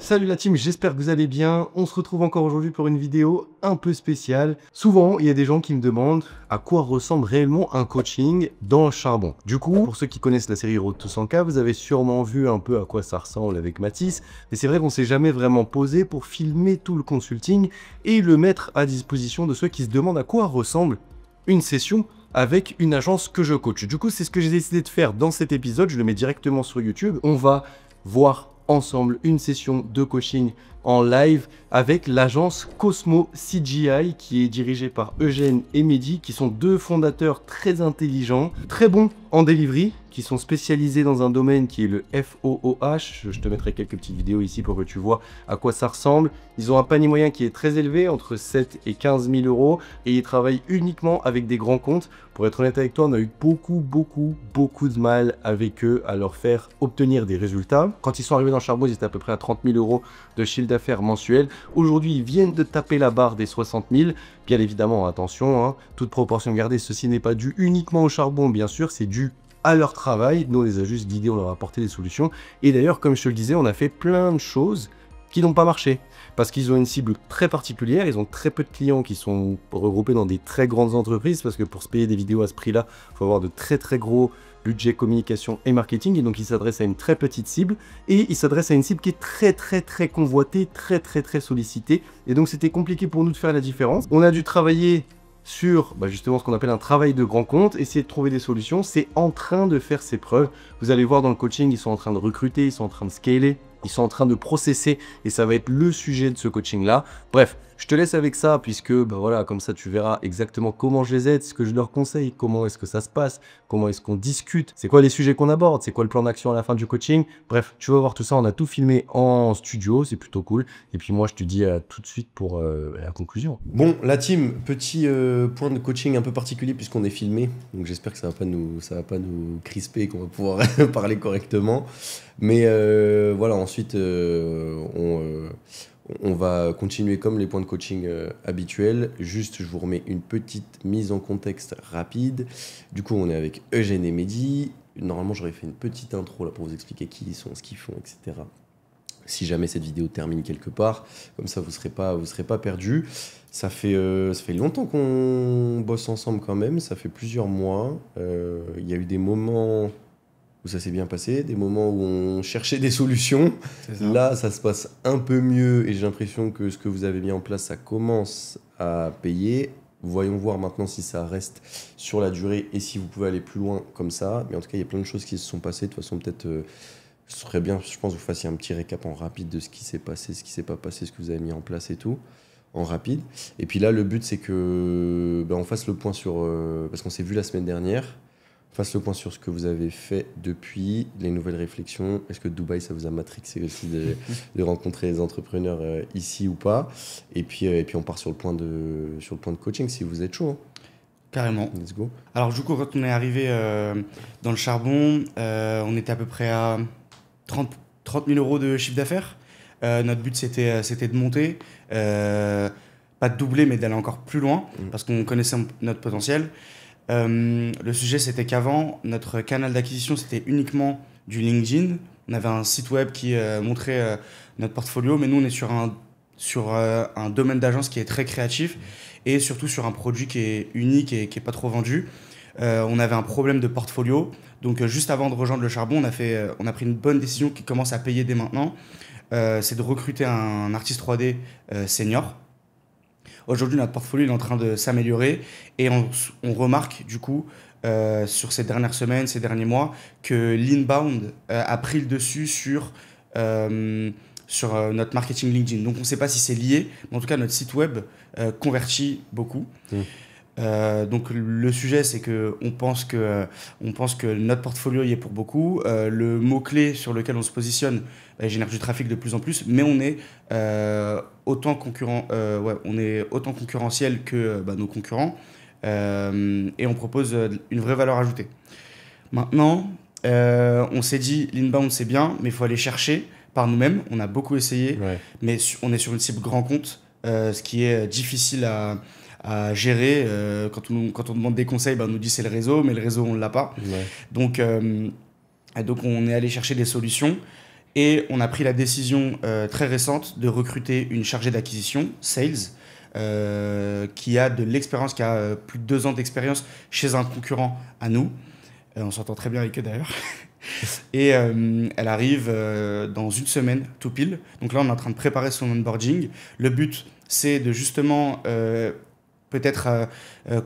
Salut la team, j'espère que vous allez bien. On se retrouve encore aujourd'hui pour une vidéo un peu spéciale. Souvent, il y a des gens qui me demandent à quoi ressemble réellement un coaching dans le charbon. Du coup, pour ceux qui connaissent la série Road to 100K, vous avez sûrement vu un peu à quoi ça ressemble avec Mathis. Mais c'est vrai qu'on s'est jamais vraiment posé pour filmer tout le consulting et le mettre à disposition de ceux qui se demandent à quoi ressemble une session avec une agence que je coach. Du coup, c'est ce que j'ai décidé de faire dans cet épisode. Je le mets directement sur YouTube. On va voir ensemble une session de coaching en live avec l'agence Cosmo CGI qui est dirigée par Eugène et Mehdi, qui sont deux fondateurs très intelligents, très bons en delivery, qui sont spécialisés dans un domaine qui est le FOOH. Je te mettrai quelques petites vidéos ici pour que tu vois à quoi ça ressemble. Ils ont un panier moyen qui est très élevé, entre 7 et 15 000 euros, et ils travaillent uniquement avec des grands comptes. Pour être honnête avec toi, on a eu beaucoup de mal avec eux à leur faire obtenir des résultats. Quand ils sont arrivés dans le charbon, ils étaient à peu près à 30 000 euros de chiffre d'affaires mensuel. Aujourd'hui, ils viennent de taper la barre des 60 000. Bien évidemment, attention, hein, toute proportion gardée, ceci n'est pas dû uniquement au charbon, bien sûr, c'est dû à leur travail. Nous, on les a juste guidés, on leur a apporté des solutions. Et d'ailleurs, comme je te le disais, on a fait plein de choses qui n'ont pas marché. Parce qu'ils ont une cible très particulière, ils ont très peu de clients qui sont regroupés dans des très grandes entreprises, parce que pour se payer des vidéos à ce prix-là, il faut avoir de très gros budget communication et marketing, et donc ils s'adressent à une très petite cible, et ils s'adressent à une cible qui est très convoitée, très sollicitée, et donc c'était compliqué pour nous de faire la différence. On a dû travailler sur justement ce qu'on appelle un travail de grand compte, essayer de trouver des solutions. C'est en train de faire ses preuves. Vous allez voir dans le coaching, ils sont en train de recruter, ils sont en train de scaler, ils sont en train de processer, et ça va être le sujet de ce coaching-là. Bref, je te laisse avec ça, puisque voilà, comme ça tu verras exactement comment je les aide, ce que je leur conseille, comment est-ce que ça se passe, comment est-ce qu'on discute, c'est quoi les sujets qu'on aborde, c'est quoi le plan d'action à la fin du coaching. Bref, tu vas voir tout ça, on a tout filmé en studio, c'est plutôt cool. Et puis moi, je te dis à tout de suite pour la conclusion. Bon, la team, petit point de coaching un peu particulier puisqu'on est filmé, donc j'espère que ça va pas nous crisper et qu'on va pouvoir parler correctement. Mais voilà, ensuite on va continuer comme les points de coaching habituels. Juste, je vous remets une petite mise en contexte rapide. Du coup, on est avec Eugène et Mehdi. Normalement, j'aurais fait une petite intro là pour vous expliquer qui ils sont, ce qu'ils font, etc. Si jamais cette vidéo termine quelque part, comme ça vous serez pas perdus. Ça fait longtemps qu'on bosse ensemble quand même, ça fait plusieurs mois. Il y a eu des moments où ça s'est bien passé, des moments où on cherchait des solutions. Là, ça se passe un peu mieux et j'ai l'impression que ce que vous avez mis en place, ça commence à payer. Voyons voir maintenant si ça reste sur la durée et si vous pouvez aller plus loin comme ça. Mais en tout cas, il y a plein de choses qui se sont passées. De toute façon, peut-être... ce serait bien, je pense, que vous fassiez un petit récap en rapide de ce qui s'est passé, ce qui s'est pas passé, ce que vous avez mis en place et tout, en rapide. Et puis là, le but, c'est que on fasse le point sur... parce qu'on s'est vu la semaine dernière, on fasse le point sur ce que vous avez fait depuis, les nouvelles réflexions. Est-ce que Dubaï, ça vous a matrixé aussi de rencontrer les entrepreneurs ici ou pas? Et puis on part sur le point de coaching, si vous êtes chaud. Hein. Carrément. Let's go. Alors du coup, quand on est arrivé dans le charbon, on était à peu près à 30 000 euros de chiffre d'affaires. Notre but, c'était de monter, pas de doubler, mais d'aller encore plus loin, parce qu'on connaissait notre potentiel. Le sujet, c'était qu'avant, notre canal d'acquisition, c'était uniquement du LinkedIn. On avait un site web qui montrait notre portfolio, mais nous, on est sur un domaine d'agence qui est très créatif et surtout sur un produit qui est unique et qui n'est pas trop vendu. On avait un problème de portfolio. Donc, juste avant de rejoindre le charbon, on a pris une bonne décision qui commence à payer dès maintenant. C'est de recruter un artiste 3D senior. Aujourd'hui, notre portfolio est en train de s'améliorer et on remarque du coup sur ces dernières semaines, ces derniers mois, que l'inbound a pris le dessus sur notre marketing LinkedIn. Donc on ne sait pas si c'est lié, mais en tout cas notre site web convertit beaucoup. Donc le sujet, c'est qu'on pense que notre portfolio y est pour beaucoup. Le mot-clé sur lequel on se positionne génère du trafic de plus en plus, mais on est autant concurrentiel que nos concurrents et on propose une vraie valeur ajoutée. Maintenant, on s'est dit l'inbound c'est bien, mais il faut aller chercher par nous-mêmes. On a beaucoup essayé, mais on est sur une cible grand compte, ce qui est difficile à gérer. Quand on demande des conseils, on nous dit c'est le réseau, mais le réseau on ne l'a pas. Donc on est allé chercher des solutions Et on a pris la décision très récente de recruter une chargée d'acquisition, sales, qui a de l'expérience, qui a plus de 2 ans d'expérience chez un concurrent à nous. On s'entend très bien avec eux d'ailleurs. Et elle arrive dans une semaine, tout pile. Donc là, on est en train de préparer son onboarding. Le but, c'est de justement peut-être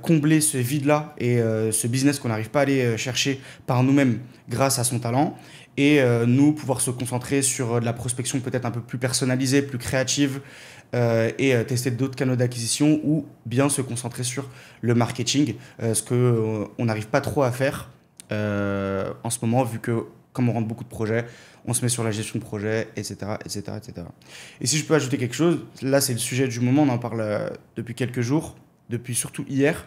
combler ce vide-là et ce business qu'on n'arrive pas à aller chercher par nous-mêmes grâce à son talent. Et nous, pouvoir se concentrer sur de la prospection peut-être un peu plus personnalisée, plus créative, et tester d'autres canaux d'acquisition ou bien se concentrer sur le marketing, ce qu'on n'arrive pas trop à faire en ce moment, vu que comme on rentre beaucoup de projets, on se met sur la gestion de projet, etc., etc., etc. Et si je peux ajouter quelque chose, là c'est le sujet du moment, on en parle depuis quelques jours, depuis surtout hier.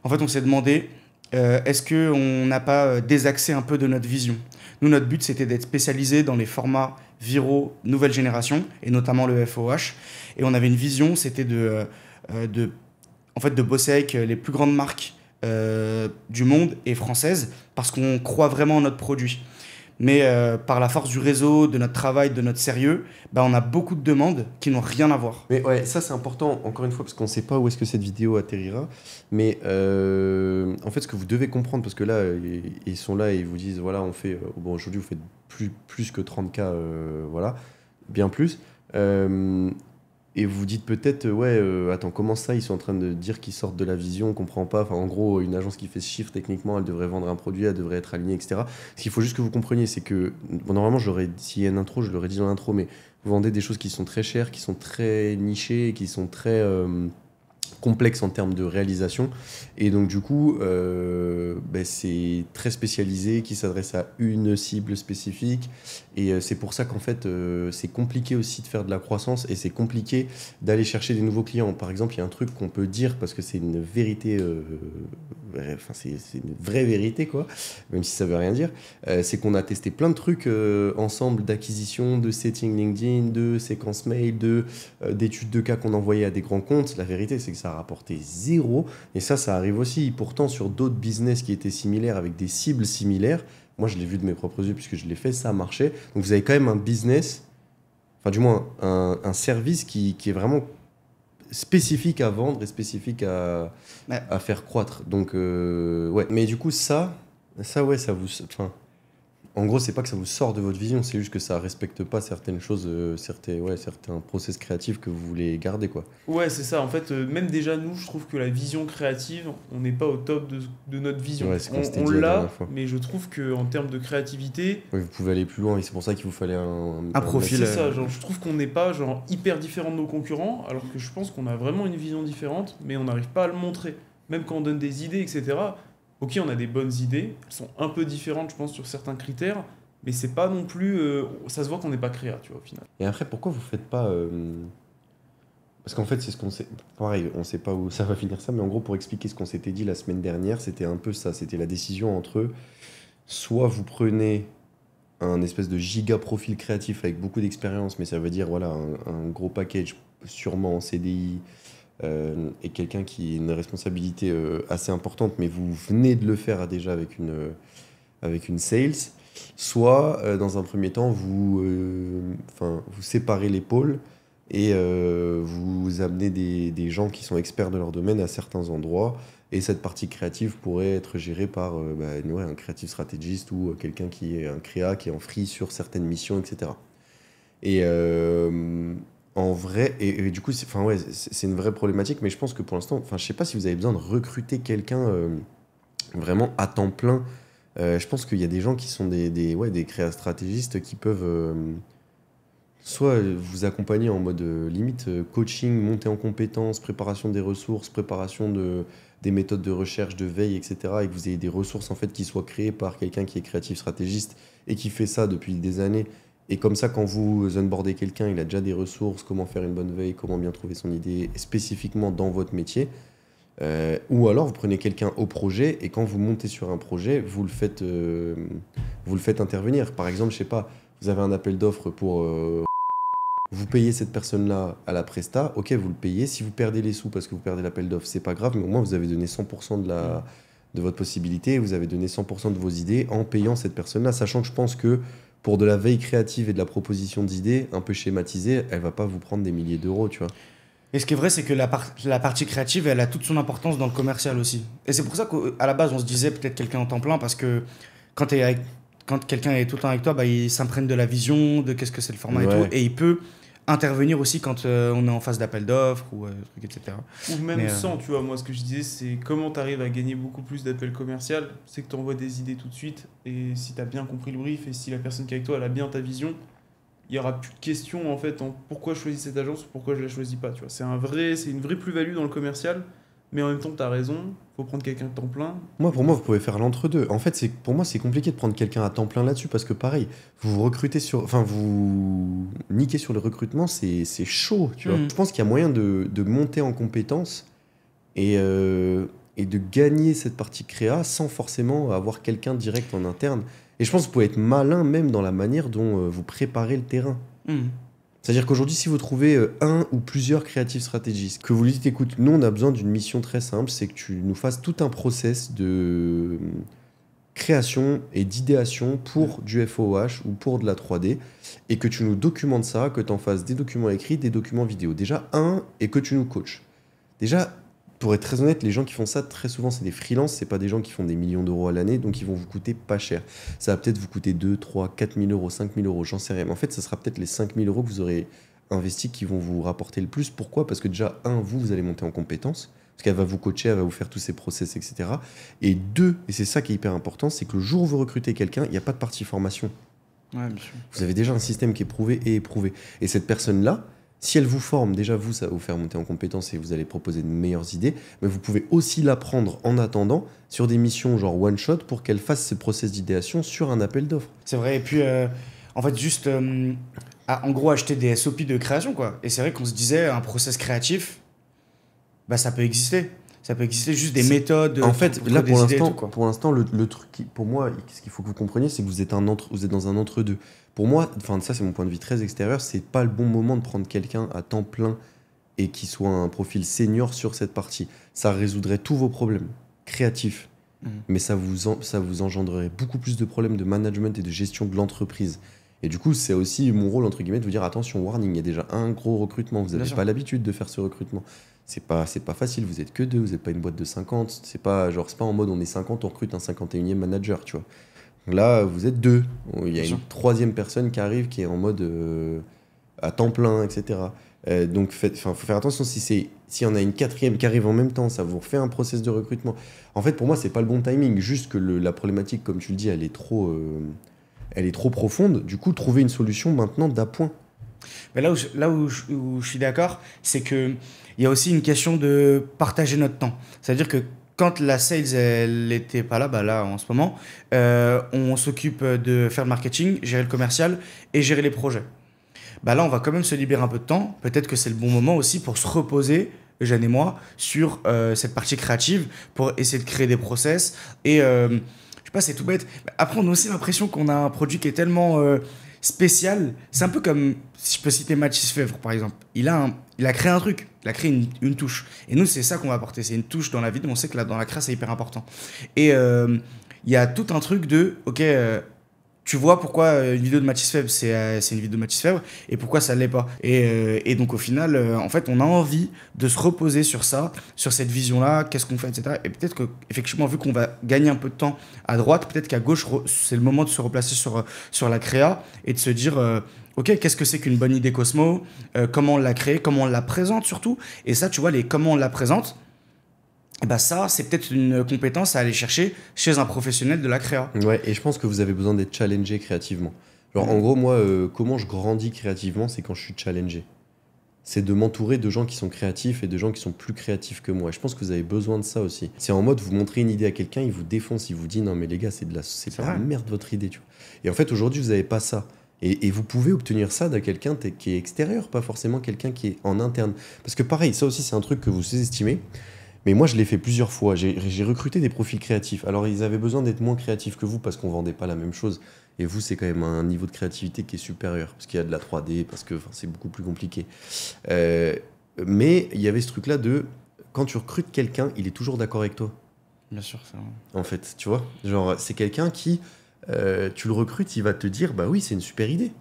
En fait, on s'est demandé, est-ce qu'on n'a pas désaxé un peu de notre vision ? Nous, notre but, c'était d'être spécialisé dans les formats viraux nouvelle génération, et notamment le FOH. Et on avait une vision, c'était de bosser avec les plus grandes marques du monde et françaises, parce qu'on croit vraiment en notre produit. Mais par la force du réseau, de notre travail, de notre sérieux, on a beaucoup de demandes qui n'ont rien à voir. Mais ouais, ça c'est important, encore une fois, parce qu'on ne sait pas où est-ce que cette vidéo atterrira. Mais en fait, ce que vous devez comprendre, parce que là, ils sont là et ils vous disent, voilà, on fait, bon, aujourd'hui, vous faites plus que 30K, voilà, bien plus. Et vous vous dites peut-être, attends, comment ça, ils sont en train de dire qu'ils sortent de la vision, on comprend pas. Enfin, en gros, une agence qui fait ce chiffre, techniquement, elle devrait vendre un produit, elle devrait être alignée, etc. Ce qu'il faut juste que vous compreniez, c'est que, bon, normalement, s'il y a une intro, je l'aurais dit dans l'intro, mais vous vendez des choses qui sont très chères, qui sont très nichées, qui sont très complexes en termes de réalisation. Et donc, du coup, c'est très spécialisé, qui s'adresse à une cible spécifique. Et c'est pour ça qu'en fait, c'est compliqué aussi de faire de la croissance et c'est compliqué d'aller chercher des nouveaux clients. Par exemple, il y a un truc qu'on peut dire, parce que c'est une vérité, c'est une vraie vérité, quoi, même si ça veut rien dire, c'est qu'on a testé plein de trucs ensemble d'acquisition, de setting LinkedIn, de séquences mail, d'études de cas qu'on envoyait à des grands comptes. La vérité, c'est que ça a rapporté 0. Et ça arrive aussi. Pourtant, sur d'autres business qui étaient similaires, avec des cibles similaires, moi, je l'ai vu de mes propres yeux puisque je l'ai fait, ça a marché. Donc, vous avez quand même un business, enfin, du moins, un service qui est vraiment spécifique à vendre et spécifique à faire croître. Donc, ouais. Mais du coup, ça vous... Enfin, en gros, c'est pas que ça vous sort de votre vision, c'est juste que ça respecte pas certaines choses, certains process créatifs que vous voulez garder, quoi. Ouais, c'est ça. En fait, même déjà, nous, je trouve que la vision créative, on n'est pas au top de notre vision. Ouais, c'est comme c'était on dit la l'a, dernière fois. mais je trouve qu'en termes de créativité, Ouais, vous pouvez aller plus loin et c'est pour ça qu'il vous fallait un profil. c'est ça. Genre, je trouve qu'on n'est pas genre, hyper différent de nos concurrents, alors que je pense qu'on a vraiment une vision différente, mais on n'arrive pas à le montrer. Même quand on donne des idées, etc. Ok, on a des bonnes idées, elles sont un peu différentes, je pense, sur certains critères, mais c'est pas non plus... ça se voit qu'on n'est pas créa, tu vois, au final. Et après, pourquoi vous faites pas... Parce qu'en fait, c'est ce qu'on sait... Pareil, on sait pas où ça va finir ça, mais en gros, pour expliquer ce qu'on s'était dit la semaine dernière, c'était un peu ça. C'était la décision entre... Soit vous prenez un espèce de giga profil créatif avec beaucoup d'expérience, mais ça veut dire voilà, un gros package, sûrement en CDI, et quelqu'un qui a une responsabilité assez importante, mais vous venez de le faire déjà avec une sales, soit dans un premier temps vous séparez les pôles et vous amenez des gens qui sont experts de leur domaine à certains endroits, et cette partie créative pourrait être gérée par un creative strategist ou quelqu'un qui est un créa, qui est en free sur certaines missions, etc. Et en vrai, et du coup, c'est une vraie problématique, mais je pense que pour l'instant, je sais pas si vous avez besoin de recruter quelqu'un vraiment à temps plein. Je pense qu'il y a des gens qui sont des créa stratégistes qui peuvent soit vous accompagner en mode limite coaching, montée en compétences, préparation des ressources, préparation des méthodes de recherche, de veille, etc. Et que vous ayez des ressources en fait qui soient créées par quelqu'un qui est créatif stratégiste et qui fait ça depuis des années. Et comme ça, quand vous onboardez quelqu'un, il a déjà des ressources, comment faire une bonne veille, comment bien trouver son idée spécifiquement dans votre métier. Ou alors, vous prenez quelqu'un au projet et quand vous montez sur un projet, vous le faites intervenir. Par exemple, je sais pas, vous avez un appel d'offres pour... vous payez cette personne-là à la presta, ok, vous le payez. Si vous perdez les sous parce que vous perdez l'appel d'offres, c'est pas grave, mais au moins vous avez donné 100% de votre possibilité, vous avez donné 100% de vos idées en payant cette personne-là, sachant que je pense que pour de la veille créative et de la proposition d'idées, un peu schématisée, elle va pas vous prendre des milliers d'euros, tu vois. Et ce qui est vrai, c'est que la partie créative, elle a toute son importance dans le commercial aussi. Et c'est pour ça qu'à la base, on se disait peut-être quelqu'un en temps plein, parce que quand, quand quelqu'un est tout le temps avec toi, bah, il s'imprègne de la vision, de qu'est-ce que c'est le format et Ouais. tout. Et il peut intervenir aussi quand on est en phase d'appel d'offres ou trucs, etc. Ou même Mais, sans, tu vois, moi ce que je disais, c'est comment tu arrives à gagner beaucoup plus d'appels commerciaux, c'est que tu envoies des idées tout de suite, et si tu as bien compris le brief, et si la personne qui est avec toi, elle a bien ta vision, il n'y aura plus de questions en fait en pourquoi je choisis cette agence ou pourquoi je la choisis pas, tu vois. C'est une vraie plus-value dans le commercial, mais en même temps, tu as raison, faut prendre quelqu'un de temps plein. Pour moi, vous pouvez faire l'entre-deux. En fait, pour moi, c'est compliqué de prendre quelqu'un à temps plein là-dessus parce que, pareil, vous recrutez vous niquez sur le recrutement, c'est chaud, tu vois. Mhm. Je pense qu'il y a moyen de monter en compétences et de gagner cette partie créa sans forcément avoir quelqu'un direct en interne. Et je pense que vous pouvez être malin même dans la manière dont vous préparez le terrain. C'est-à-dire qu'aujourd'hui, si vous trouvez un ou plusieurs créatifs stratégistes, que vous lui dites, écoute, nous, on a besoin d'une mission très simple, c'est que tu nous fasses tout un process de création et d'idéation pour du FOH ou pour de la 3D, et que tu nous documentes ça, que tu en fasses des documents écrits, des documents vidéo. Déjà, et que tu nous coaches. Déjà, pour être très honnête, les gens qui font ça, très souvent, c'est des freelances, c'est pas des gens qui font des millions d'euros à l'année, donc ils vont vous coûter pas cher. Ça va peut-être vous coûter 2, 3, 4 000 euros, 5 000 euros, j'en sais rien. Mais en fait, ça sera peut-être les 5 000 euros que vous aurez investis qui vont vous rapporter le plus. Pourquoi ? Parce que déjà, vous allez monter en compétences, parce qu'elle va vous coacher, elle va vous faire tous ces process, etc. Et 2, et c'est ça qui est hyper important, c'est que le jour où vous recrutez quelqu'un, il n'y a pas de partie formation. Ouais, bien sûr. Vous avez déjà un système qui est prouvé et éprouvé. Et cette personne-là, si elle vous forme, déjà vous, ça va vous faire monter en compétence et vous allez proposer de meilleures idées, mais vous pouvez aussi l'apprendre en attendant sur des missions genre one-shot pour qu'elle fasse ce process d'idéation sur un appel d'offres. C'est vrai. Et puis, en fait, juste, en gros, acheter des SOP de création, quoi. Et c'est vrai qu'on se disait, un process créatif, bah, ça peut exister. Ça peut exister juste des méthodes. En fait, là, des idées et tout, quoi. pour l'instant, le truc, pour moi, ce qu'il faut que vous compreniez, c'est que vous êtes dans un entre-deux. Pour moi, ça c'est mon point de vue très extérieur, c'est pas le bon moment de prendre quelqu'un à temps plein et qui soit un profil senior sur cette partie. Ça résoudrait tous vos problèmes créatifs, mais ça vous engendrerait beaucoup plus de problèmes de management et de gestion de l'entreprise. Et du coup, c'est aussi mon rôle, entre guillemets, de vous dire attention, warning, il y a déjà un gros recrutement, vous n'avez pas l'habitude de faire ce recrutement. C'est pas facile, vous êtes que 2, vous n'êtes pas une boîte de 50, c'est pas en mode on est 50, on recrute un 51e manager, tu vois. Là, vous êtes 2. Il y a une 3e personne qui arrive, qui est en mode à temps plein, etc. Donc, faut faire attention. Si on a une 4e qui arrive en même temps, ça vous refait un process de recrutement. En fait, pour moi, c'est pas le bon timing. Juste que la problématique, comme tu le dis, elle est trop profonde. Du coup, trouver une solution maintenant d'appoint. Mais là où je suis d'accord, c'est qu'il y a aussi une question de partager notre temps. C'est-à-dire que quand la sales, elle n'était pas là, bah là, en ce moment, on s'occupe de faire le marketing, gérer le commercial et gérer les projets. Bah là, on va quand même se libérer un peu de temps. Peut-être que c'est le bon moment aussi pour se reposer, Eugène et moi, sur cette partie créative, pour essayer de créer des process. Et je sais pas, c'est tout bête. Après, on a aussi l'impression qu'on a un produit qui est tellement spécial. C'est un peu comme, si je peux citer Mathis Fèvre, par exemple. Il a créé un truc, il a créé une touche. Et nous, c'est ça qu'on va apporter, c'est une touche dans la vie. On sait que là, dans la créa, c'est hyper important. Et il y a tout un truc de, ok, tu vois pourquoi une vidéo de Mathis Fèvre, c'est une vidéo de Mathis Fèvre, et pourquoi ça ne l'est pas. Et donc, au final, en fait, on a envie de se reposer sur ça, sur cette vision-là, qu'est-ce qu'on fait, etc. Et peut-être qu'effectivement, vu qu'on va gagner un peu de temps à droite, peut-être qu'à gauche, c'est le moment de se replacer sur la créa et de se dire... ok, qu'est-ce que c'est qu'une bonne idée Cosmo, comment on l'a créée, comment on la présente surtout. Et ça, tu vois, comment on la présente, bah ça, c'est peut-être une compétence à aller chercher chez un professionnel de la créa. Ouais, et je pense que vous avez besoin d'être challengé créativement. Genre, en gros, moi, comment je grandis créativement, c'est quand je suis challengé. C'est de m'entourer de gens qui sont créatifs et de gens qui sont plus créatifs que moi. Et je pense que vous avez besoin de ça aussi. C'est en mode, vous montrez une idée à quelqu'un, il vous défonce, il vous dit, non mais les gars, c'est de la merde votre idée, tu vois. Et en fait, aujourd'hui, vous n'avez pas ça. Et vous pouvez obtenir ça de quelqu'un qui est extérieur, pas forcément quelqu'un qui est en interne. Parce que pareil, ça aussi c'est un truc que vous sous-estimez, mais moi je l'ai fait plusieurs fois. J'ai recruté des profils créatifs. Alors ils avaient besoin d'être moins créatifs que vous parce qu'on vendait pas la même chose. Et vous, c'est quand même un niveau de créativité qui est supérieur, parce qu'il y a de la 3D, parce que c'est beaucoup plus compliqué. Mais il y avait ce truc-là de, quand tu recrutes quelqu'un, il est toujours d'accord avec toi. Bien sûr, ça. En fait, tu vois, genre c'est quelqu'un qui... tu le recrutes, il va te dire, bah oui, c'est une super idée.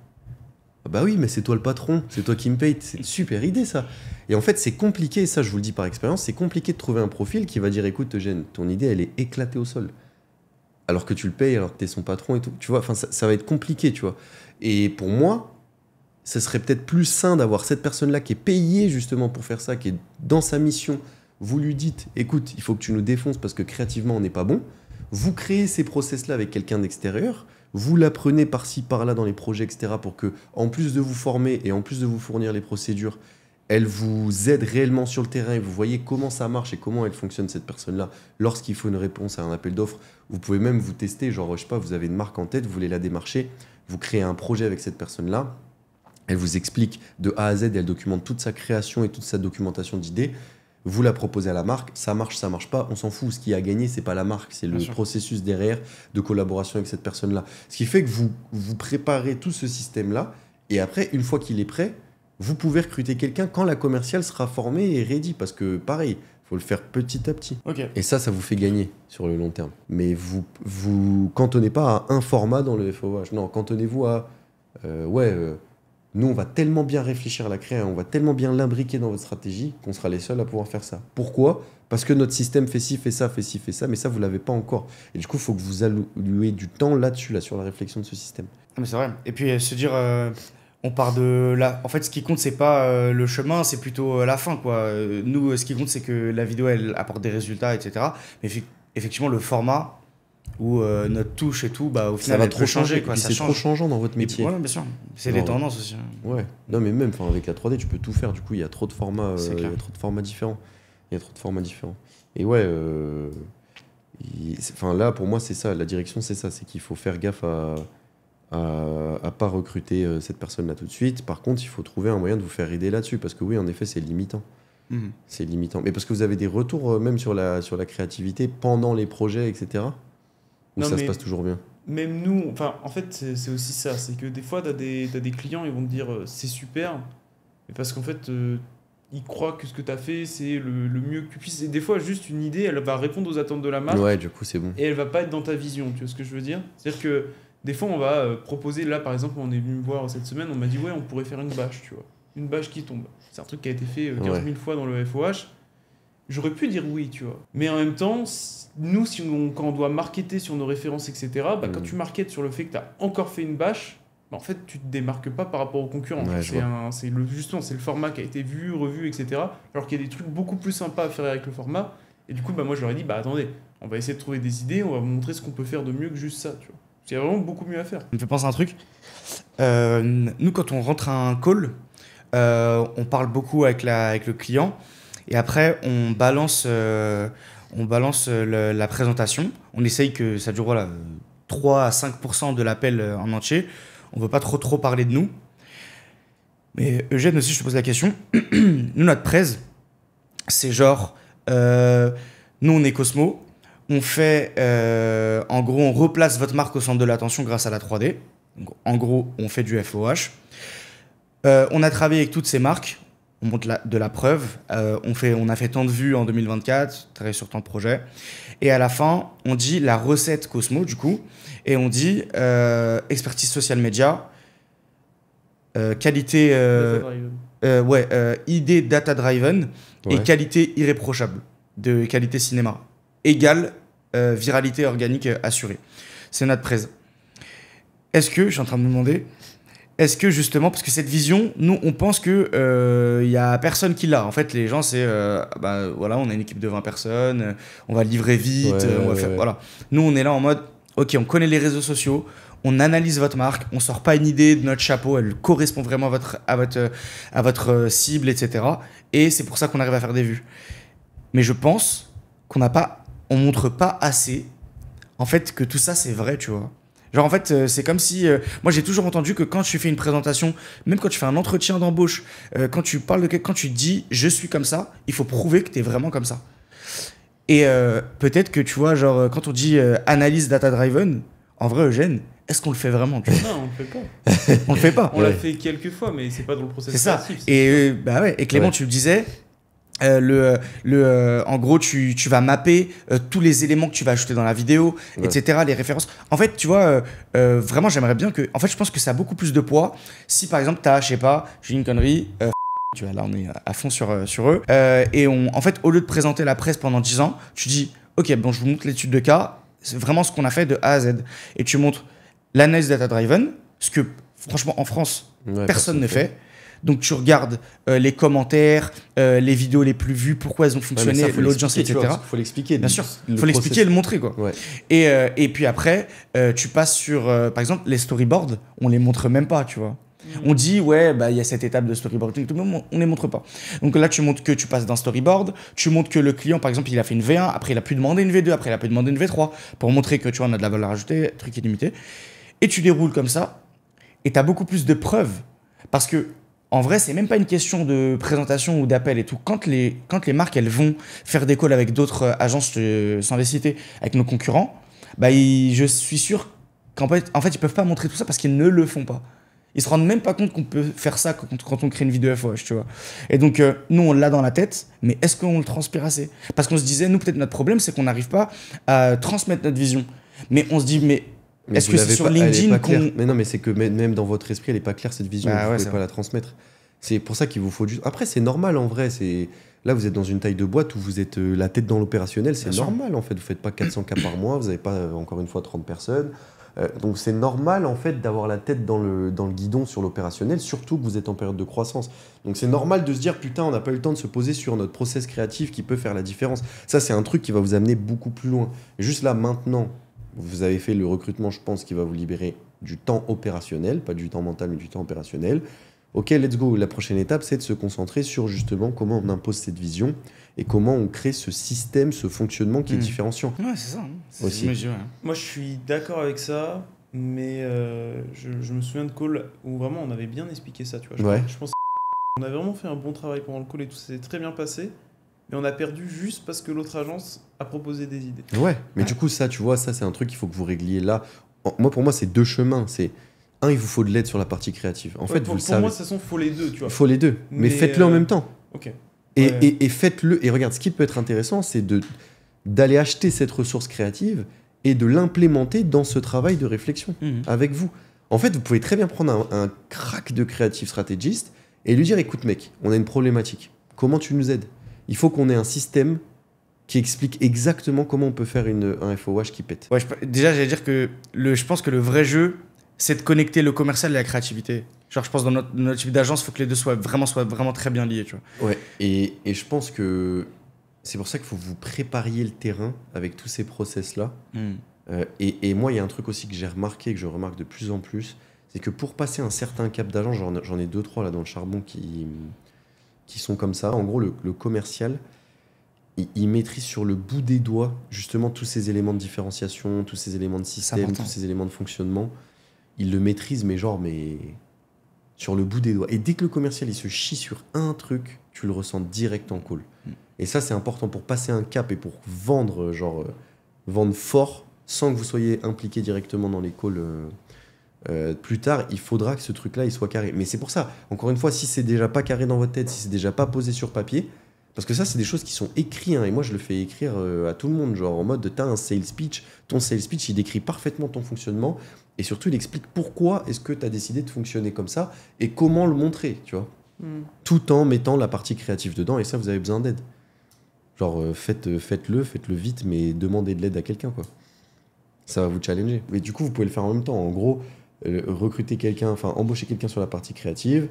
Ah bah oui, mais c'est toi le patron, c'est toi qui me paye, c'est une super idée ça. Et en fait, c'est compliqué, ça je vous le dis par expérience, c'est compliqué de trouver un profil qui va dire, écoute Eugène, ton idée elle est éclatée au sol. Alors que tu le payes, alors que tu es son patron et tout. Tu vois, enfin, ça va être compliqué, tu vois. Et pour moi, ce serait peut-être plus sain d'avoir cette personne-là qui est payée justement pour faire ça, qui est dans sa mission. Vous lui dites, écoute, il faut que tu nous défonces parce que créativement, on n'est pas bon. Vous créez ces process-là avec quelqu'un d'extérieur. Vous l'apprenez par-ci, par-là dans les projets, etc. pour que, en plus de vous former et en plus de vous fournir les procédures, elle vous aide réellement sur le terrain et vous voyez comment ça marche et comment elle fonctionne, cette personne-là. Lorsqu'il faut une réponse à un appel d'offres, vous pouvez même vous tester. Genre, je sais pas, vous avez une marque en tête, vous voulez la démarcher, vous créez un projet avec cette personne-là. Elle vous explique de A à Z, elle documente toute sa création et toute sa documentation d'idées. Vous la proposez à la marque, ça marche pas, on s'en fout. Ce qui a gagné, c'est pas la marque, c'est le processus derrière de collaboration avec cette personne-là. Ce qui fait que vous préparez tout ce système-là, et après, une fois qu'il est prêt, vous pouvez recruter quelqu'un quand la commerciale sera formée et ready, parce que pareil, il faut le faire petit à petit. Ok. Et ça vous fait gagner sur le long terme. Mais vous cantonnez pas à un format dans le FOH. Non, cantonnez-vous à... nous, on va tellement bien réfléchir à la créa, on va tellement bien l'imbriquer dans votre stratégie qu'on sera les seuls à pouvoir faire ça. Pourquoi ? Parce que notre système fait ci, fait ça, fait ci, fait ça, mais ça, vous ne l'avez pas encore. Et du coup, il faut que vous allouiez du temps là-dessus, là, sur la réflexion de ce système. Ah, mais c'est vrai. Et puis se dire, on part de là. En fait, ce qui compte, c'est pas le chemin, c'est plutôt la fin, quoi. Nous, ce qui compte, c'est que la vidéo, elle apporte des résultats, etc. Mais effectivement, le format ou notre touche et tout, bah, au final, ça va elle trop peut changer, quoi. c'est trop changeant dans votre métier. Ouais, bien sûr. C'est Non, des tendances aussi. Ouais. Non, mais même avec la 3D, tu peux tout faire. Du coup, il y a trop de formats, différents. Et ouais, là, pour moi, c'est ça. La direction, c'est ça. C'est qu'il faut faire gaffe à pas recruter cette personne-là tout de suite. Par contre, il faut trouver un moyen de vous faire aider là-dessus. Parce que oui, en effet, c'est limitant. C'est limitant. Mais parce que vous avez des retours même sur la créativité pendant les projets, etc. Ou ça se passe toujours bien? Même nous, enfin, en fait, c'est aussi ça. C'est que des fois, t'as des clients, ils vont te dire c'est super, mais parce qu'en fait, ils croient que ce que t'as fait, c'est le mieux que tu puisses. Et des fois, juste une idée, elle va répondre aux attentes de la marque. Ouais, du coup, c'est bon. Et elle va pas être dans ta vision, tu vois ce que je veux dire? C'est-à-dire que des fois, on va proposer, là, par exemple, on est venu me voir cette semaine, on m'a dit, ouais, on pourrait faire une bâche, tu vois. Une bâche qui tombe. C'est un truc qui a été fait 15 000 fois dans le FOH. J'aurais pu dire oui, tu vois. Mais en même temps, nous, quand on doit marketer sur nos références, etc., quand tu marketes sur le fait que tu as encore fait une bâche, en fait, tu te démarques pas par rapport aux concurrents. Ouais, justement, c'est le format qui a été vu, revu, etc. Alors qu'il y a des trucs beaucoup plus sympas à faire avec le format. Et du coup, moi, je leur ai dit, attendez, on va essayer de trouver des idées, on va vous montrer ce qu'on peut faire de mieux que juste ça, tu vois. Parce qu'il y a vraiment beaucoup mieux à faire. Ça me fait penser à un truc. Nous, quand on rentre à un call, on parle beaucoup avec le client. Et après, on balance la présentation. On essaye que ça dure 3 à 5% de l'appel en entier. On ne veut pas trop parler de nous. Mais Eugène aussi, je te pose la question. Nous, notre prez, c'est genre... nous, on est Cosmo. On fait... en gros, on replace votre marque au centre de l'attention grâce à la 3D. Donc, en gros, on fait du FOH. On a travaillé avec toutes ces marques. On montre de la preuve. On a fait tant de vues en 2024, travaillé sur tant de projets. Et à la fin, on dit la recette Cosmo, du coup. Et on dit expertise social media, qualité... idée data-driven et qualité irréprochable de qualité cinéma. Égale viralité organique assurée. C'est notre prez. Est-ce que, je suis en train de me demander... Est-ce que justement, parce que cette vision, nous, on pense que y a personne qui l'a. En fait, les gens, c'est, on a une équipe de 20 personnes, on va livrer vite, voilà. Nous, on est là en mode, ok, on connaît les réseaux sociaux, on analyse votre marque, on sort pas une idée de notre chapeau, elle correspond vraiment à votre cible, etc. Et c'est pour ça qu'on arrive à faire des vues. Mais je pense on montre pas assez, en fait, que tout ça, c'est vrai, tu vois. Genre, en fait, c'est comme si... moi, j'ai toujours entendu que quand tu fais une présentation, même quand tu fais un entretien d'embauche, quand tu dis « je suis comme ça », il faut prouver que tu es vraiment comme ça. Et peut-être que, tu vois, genre, quand on dit analyse data-driven, en vrai, Eugène, est-ce qu'on le fait vraiment, tu vois? Non, on le fait pas. On le fait pas. On l'a fait quelques fois, mais c'est pas dans le processus. C'est ça. Et Clément, tu le disais, En gros, tu vas mapper tous les éléments que tu vas ajouter dans la vidéo, Ouais. etc., les références. En fait, tu vois, vraiment, j'aimerais bien que... En fait, je pense que ça a beaucoup plus de poids si, par exemple, je sais pas, j'ai une connerie... tu vois, là, on est à fond sur eux. En fait, au lieu de présenter la presse pendant 10 ans, tu dis, OK, bon, je vous montre l'étude de cas, c'est vraiment ce qu'on a fait de A à Z. Et tu montres l'analyse data-driven, ce que, franchement, en France, Ouais, personne ne fait. Donc tu regardes les commentaires, les vidéos les plus vues, pourquoi elles ont fonctionné, l'audience, etc. Il faut l'expliquer. Bien sûr, il faut l'expliquer et le montrer, quoi. Ouais. Et puis après, tu passes sur, par exemple, les storyboards, on les montre même pas, tu vois. On dit, ouais, bah, il y a cette étape de storyboarding, tout le monde, on les montre pas. Donc là, tu montres que tu passes d'un storyboard, tu montres que le client, par exemple, il a fait une V1, après il a pu demander une V2, après il a pu demander une V3, pour montrer que, tu vois, on a de la valeur ajoutée, truc illimité. Et tu déroules comme ça, et tu as beaucoup plus de preuves. Parce que, en vrai, c'est même pas une question de présentation ou d'appel et tout. Quand les marques, elles vont faire des calls avec d'autres agences, sans les citer, avec nos concurrents, bah, je suis sûr qu'en fait, ils peuvent pas montrer tout ça parce qu'ils ne le font pas. Ils se rendent même pas compte qu'on peut faire ça quand on crée une vidéo FOH, tu vois. Et donc, nous, on l'a dans la tête, mais est-ce qu'on le transpire assez? Parce qu'on se disait, nous, peut-être notre problème, c'est qu'on n'arrive pas à transmettre notre vision. Mais on se dit, mais est-ce que c'est sur LinkedIn qu'on... Mais non, mais c'est que même dans votre esprit, elle est pas claire, cette vision. Bah, vous ouais, pouvez pas la transmettre. C'est pour ça qu'il vous faut juste... Après, c'est normal, en vrai. Là, vous êtes dans une taille de boîte où vous êtes la tête dans l'opérationnel. C'est normal, en fait. Vous faites pas 400 cas par mois. Vous n'avez pas, encore une fois, 30 personnes. Donc c'est normal en fait d'avoir la tête dans le guidon sur l'opérationnel, surtout que vous êtes en période de croissance. Donc c'est normal de se dire putain, on n'a pas eu le temps de se poser sur notre process créatif qui peut faire la différence. Ça, c'est un truc qui va vous amener beaucoup plus loin. Et juste là maintenant, vous avez fait le recrutement, je pense, qui va vous libérer du temps opérationnel, pas du temps mental mais du temps opérationnel. Ok, let's go. La prochaine étape, c'est de se concentrer sur justement comment on impose cette vision et comment on crée ce système, ce fonctionnement qui est différenciant. Ouais, c'est ça. Aussi. Moi, je suis d'accord avec ça, mais je me souviens de call où vraiment on avait bien expliqué ça, tu vois. Je pense qu'on a vraiment fait un bon travail pendant le call et tout s'est très bien passé, mais on a perdu juste parce que l'autre agence a proposé des idées. Ouais, mais du coup, ça, tu vois, ça, c'est un truc qu'il faut que vous régliez là. Pour moi, c'est deux chemins. C'est un, il vous faut de l'aide sur la partie créative. En fait, vous le savez. Pour moi, de toute façon, il faut les deux, tu vois. Il faut les deux, mais faites-le en même temps. Ok. Et faites-le. Et regarde, ce qui peut être intéressant, c'est d'aller acheter cette ressource créative et de l'implémenter dans ce travail de réflexion avec vous. En fait, vous pouvez très bien prendre un crack de créative stratégiste et lui dire, écoute mec, on a une problématique. Comment tu nous aides? Il faut qu'on ait un système qui explique exactement comment on peut faire un FOH qui pète. Ouais, déjà, j'allais dire que je pense que le vrai jeu, c'est de connecter le commercial et la créativité. Genre, je pense dans notre type d'agence, il faut que les deux soient vraiment très bien liés, tu vois. Ouais, et je pense que c'est pour ça qu'il faut que vous prépariez le terrain avec tous ces process-là. Et moi, il y a un truc aussi que j'ai remarqué, que je remarque de plus en plus, c'est que pour passer un certain cap d'agence, j'en ai 2-3 là dans le charbon qui sont comme ça. En gros, le commercial, il maîtrise sur le bout des doigts justement tous ces éléments de différenciation, tous ces éléments de système, tous ces éléments de fonctionnement. Il le maîtrise, mais sur le bout des doigts. Et dès que le commercial il se chie sur un truc, tu le ressens direct en call. Et ça, c'est important pour passer un cap et pour vendre, vendre fort, sans que vous soyez impliqué directement dans les calls plus tard. Il faudra que ce truc-là, il soit carré. Mais c'est pour ça, encore une fois, si c'est déjà pas carré dans votre tête, si c'est déjà pas posé sur papier, parce que ça, c'est des choses qui sont écrites, et moi, je le fais écrire à tout le monde, genre en mode, t'as un sales pitch, ton sales pitch, il décrit parfaitement ton fonctionnement, et surtout, il explique pourquoi est-ce que tu as décidé de fonctionner comme ça, et comment le montrer, tu vois, tout en mettant la partie créative dedans, et ça, vous avez besoin d'aide. Genre, faites-le vite, mais demandez de l'aide à quelqu'un, quoi. Ça va vous challenger. Et du coup, vous pouvez le faire en même temps. En gros, recruter quelqu'un, enfin, embaucher quelqu'un sur la partie créative,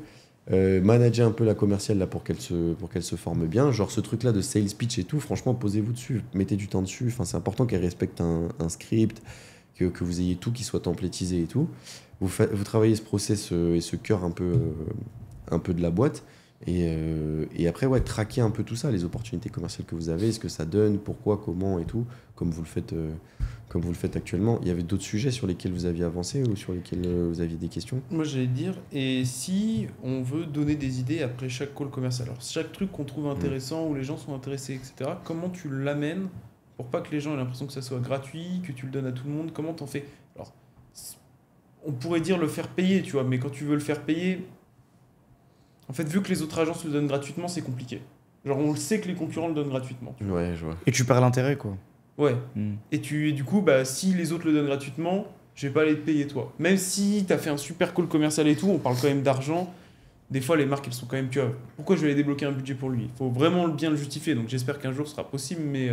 manager un peu la commerciale là pour qu'elle se forme bien, genre ce truc là de sales pitch et tout, franchement posez-vous dessus, mettez du temps dessus, enfin c'est important qu'elle respecte un script, que vous ayez tout qui soit templétisé et tout, vous travaillez ce process et ce cœur un peu de la boîte et après ouais, traquer un peu tout ça, les opportunités commerciales que vous avez, ce que ça donne, pourquoi, comment et tout, comme vous le faites actuellement. Il y avait d'autres sujets sur lesquels vous aviez avancé ou sur lesquels vous aviez des questions? Moi, j'allais dire, et si on veut donner des idées après chaque call commercial, alors chaque truc qu'on trouve intéressant, où les gens sont intéressés, etc., comment tu l'amènes pour pas que les gens aient l'impression que ça soit gratuit, que tu le donnes à tout le monde? Comment t'en fais? Alors, on pourrait dire le faire payer, tu vois, mais quand tu veux le faire payer, en fait, vu que les autres agences le donnent gratuitement, c'est compliqué. Genre, on le sait que les concurrents le donnent gratuitement. Ouais, je vois. Et tu perds l'intérêt, quoi. Ouais. Hmm. Et du coup, bah, si les autres le donnent gratuitement, je vais pas aller te payer toi. Même si tu as fait un super call commercial et tout, on parle quand même d'argent. Des fois, les marques, elles sont quand même, tu vois, pourquoi je vais aller débloquer un budget pour lui? Il faut vraiment bien le justifier. Donc j'espère qu'un jour ce sera possible. Mais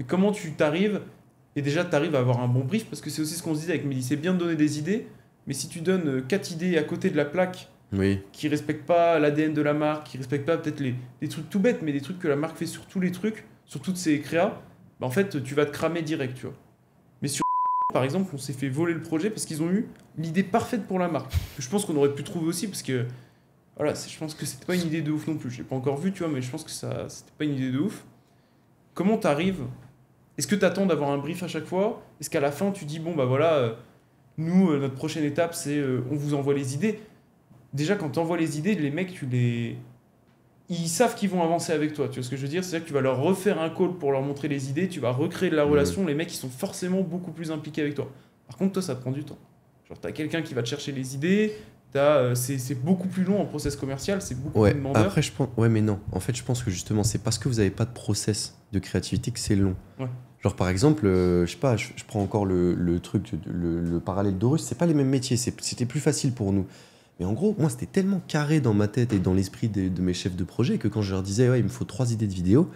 comment tu t'arrives? Et déjà, tu arrives à avoir un bon brief, parce que c'est aussi ce qu'on se disait avec Mehdi. C'est bien de donner des idées, mais si tu donnes 4 idées à côté de la plaque Oui. qui respectent pas l'ADN de la marque, qui respectent pas peut-être les trucs tout bêtes, mais des trucs que la marque fait sur tous les trucs, sur toutes ses créas, bah en fait, tu vas te cramer direct, tu vois. Mais sur par exemple, on s'est fait voler le projet parce qu'ils ont eu l'idée parfaite pour la marque. Je pense qu'on aurait pu trouver aussi, parce que voilà, je pense que c'était pas une idée de ouf non plus. Je l'ai pas encore vu, tu vois, mais je pense que c'était pas une idée de ouf. Comment t'arrives? Est-ce que t'attends d'avoir un brief à chaque fois? Est-ce qu'à la fin, tu dis, bon, bah voilà, nous, notre prochaine étape, c'est on vous envoie les idées. Déjà, quand t'envoies les idées, les mecs, ils savent qu'ils vont avancer avec toi. Tu vois ce que je veux dire? C'est-à-dire que tu vas leur refaire un call pour leur montrer les idées, tu vas recréer de la relation. Les mecs, ils sont forcément beaucoup plus impliqués avec toi. Par contre, toi, ça te prend du temps. Genre, t'as quelqu'un qui va te chercher les idées, c'est beaucoup plus long en process commercial, c'est beaucoup Ouais, plus demandeur. après, je pense. Ouais, mais non. En fait, je pense que justement, c'est parce que vous n'avez pas de process de créativité que c'est long. Ouais. Genre, par exemple, je sais pas, je prends encore le truc, le parallèle d'Horus, c'est pas les mêmes métiers, c'était plus facile pour nous. Mais en gros, moi, c'était tellement carré dans ma tête et dans l'esprit de mes chefs de projet que quand je leur disais, ouais, il me faut 3 idées de vidéo,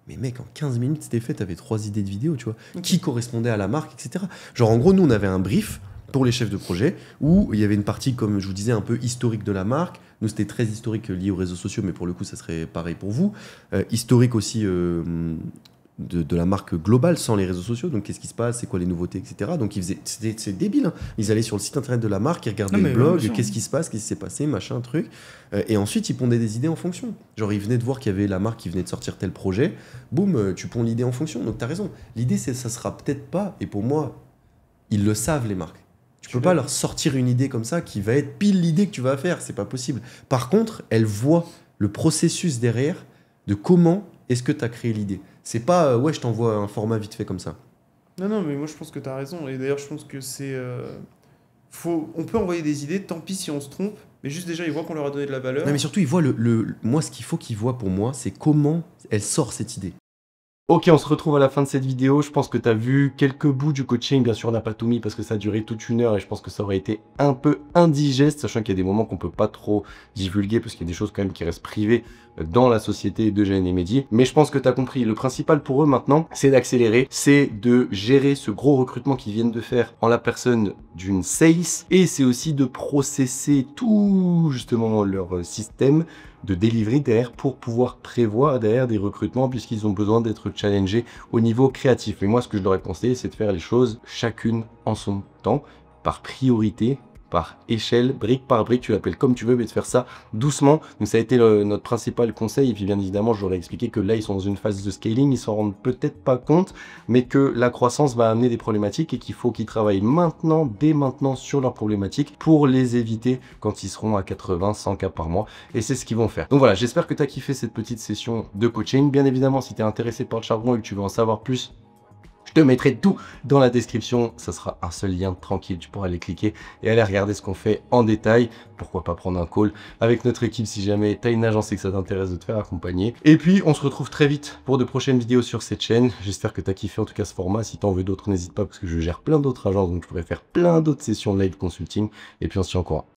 mais mec, en 15 minutes, c'était fait, t'avais 3 idées de vidéo, tu vois, qui correspondaient à la marque, etc. Genre, en gros, nous, on avait un brief pour les chefs de projet où il y avait une partie, comme je vous disais, un peu historique de la marque. Nous, c'était très historique lié aux réseaux sociaux, mais pour le coup, ça serait pareil pour vous. Historique aussi de la marque globale sans les réseaux sociaux. Donc, qu'est-ce qui se passe, c'est quoi les nouveautés, etc. Donc, c'est débile. Hein. Ils allaient sur le site internet de la marque, ils regardaient le blog, qu'est-ce qui se passe, qu'est-ce qui s'est passé, machin, truc. Et ensuite, ils pondaient des idées en fonction. Genre, ils venaient de voir qu'il y avait la marque qui venait de sortir tel projet. Boum, tu ponds l'idée en fonction. Donc, tu as raison. L'idée, ça sera peut-être pas, et pour moi, ils le savent, les marques. Tu peux pas leur sortir une idée comme ça qui va être pile l'idée que tu vas faire, c'est pas possible. Par contre, elles voient le processus derrière de comment est-ce que tu as créé l'idée. C'est pas ouais, je t'envoie un format vite fait comme ça. Non, mais moi je pense que tu as raison. Et d'ailleurs, je pense que c'est. On peut envoyer des idées, tant pis si on se trompe, mais juste déjà, ils voient qu'on leur a donné de la valeur. Non, mais surtout, ils voient moi, ce qu'il faut qu'ils voient pour moi, c'est comment elle sort cette idée. Ok, on se retrouve à la fin de cette vidéo. Je pense que tu as vu quelques bouts du coaching. Bien sûr, on n'a pas tout mis parce que ça a duré toute une heure et je pense que ça aurait été un peu indigeste, sachant qu'il y a des moments qu'on peut pas trop divulguer parce qu'il y a des choses quand même qui restent privées dans la société d'Eugène et Mehdi. Mais je pense que tu as compris. Le principal pour eux maintenant, c'est d'accélérer, c'est de gérer ce gros recrutement qu'ils viennent de faire en la personne d'une sales et c'est aussi de processer tout justement leur système de delivery derrière pour pouvoir prévoir derrière des recrutements puisqu'ils ont besoin d'être challengés au niveau créatif. Et moi, ce que je leur ai conseillé, c'est de faire les choses chacune en son temps, par priorité, par échelle, brique par brique, tu l'appelles comme tu veux, mais de faire ça doucement. Donc ça a été notre principal conseil. Et puis bien évidemment, je leur ai expliqué que là, ils sont dans une phase de scaling, ils s'en rendent peut-être pas compte, mais que la croissance va amener des problématiques et qu'il faut qu'ils travaillent maintenant, dès maintenant, sur leurs problématiques pour les éviter quand ils seront à 80, 100 cas par mois. Et c'est ce qu'ils vont faire. Donc voilà, j'espère que tu as kiffé cette petite session de coaching. Bien évidemment, si tu es intéressé par le charbon et que tu veux en savoir plus, je te mettrai tout dans la description, ça sera un seul lien tranquille, tu pourras aller cliquer et aller regarder ce qu'on fait en détail. Pourquoi pas prendre un call avec notre équipe si jamais tu as une agence et que ça t'intéresse de te faire accompagner. Et puis on se retrouve très vite pour de prochaines vidéos sur cette chaîne. J'espère que tu as kiffé en tout cas ce format. Si tu en veux d'autres, n'hésite pas parce que je gère plein d'autres agences, donc je pourrais faire plein d'autres sessions live consulting. Et puis on se tient au courant.